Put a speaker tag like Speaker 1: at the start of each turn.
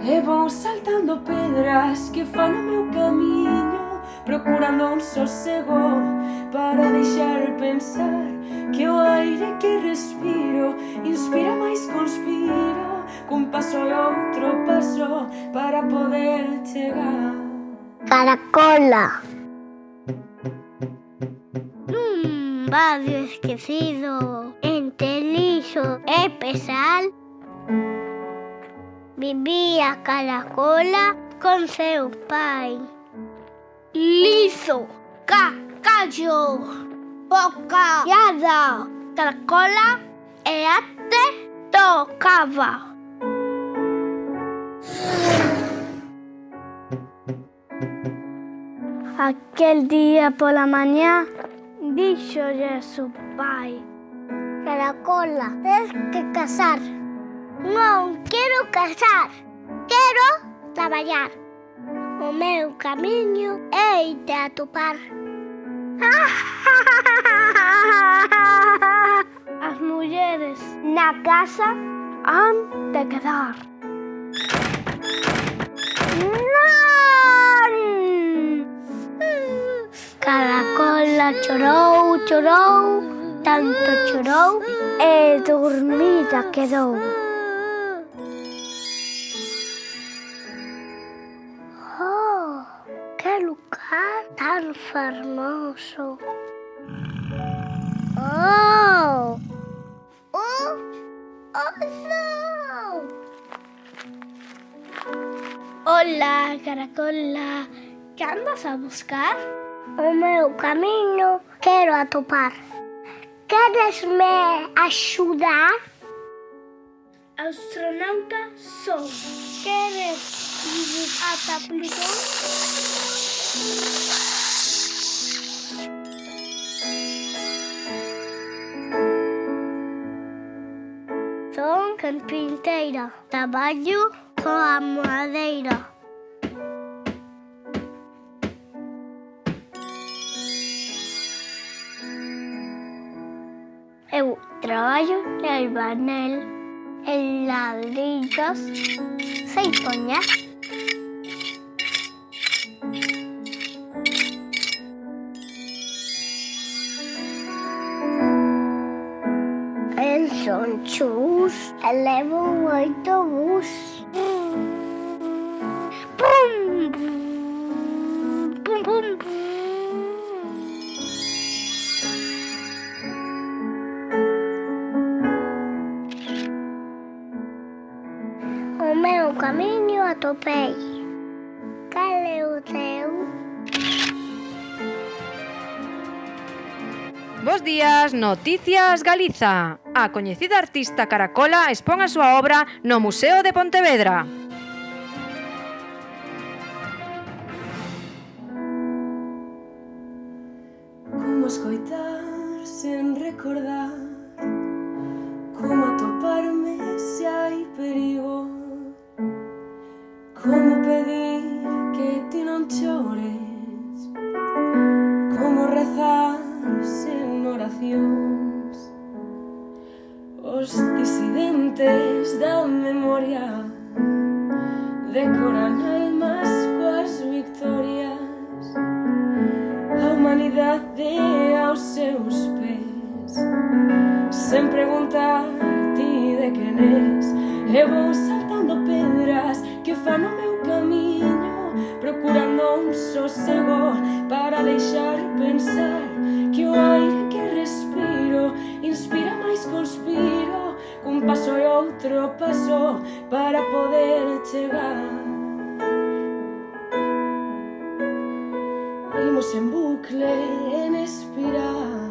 Speaker 1: E vou saltando pedras que fan o meu camiño, procurando un sosego para deixar pensar que o aire que respiro inspira máis conspiro, cun paso e outro paso para poder chegar.
Speaker 2: Caracola. Nun barrio esquecido, entre liso e pesal, vivía Caracola con seu pai. Liso, callo, boca, llada, Caracola e até tocaba. Aquel día pola mañá díxolle a su pai: Caracola, tens que casar. Non quero casar, quero traballar. O meu camiño é irte a topar. As mulleres na casa han de quedar. Non! Caracola chorou, chorou, tanto chorou e dormida quedou. Oh, que lugar tan fermoso. Oh, oso. Hola, Caracola, que andas a buscar? O meu camiño quero atopar. Queresme axudar? Astronauta son. Queres ir ata Plutón? Son carpinteira, traballo coa madeira. Eu traballo en albanel, en ladrillos, sei poñer. En son chus, elevo un autobús. Pum, pum, pum, pum. O meu camiño atopei. Cal é o teu?
Speaker 3: Bos días, Noticias Galiza. A coñecida artista Caracola expón a súa obra no Museo de Pontevedra.
Speaker 1: Como escoitar sen recordar, como atoparme se hai perigo, como pedir que ti non chores, como rezar sen oracións. Os disidentes da memoria decoran almas coas victorias, a humanidade aos seus pés, sen preguntar ti de quen és. E vou saltando pedras que fan o meu camiño, procurando un sosego para deixar pensar que o aire que respiro inspira máis conspiro, cun paso e outro paso para poder chegar. Imos en bucle, en espiral,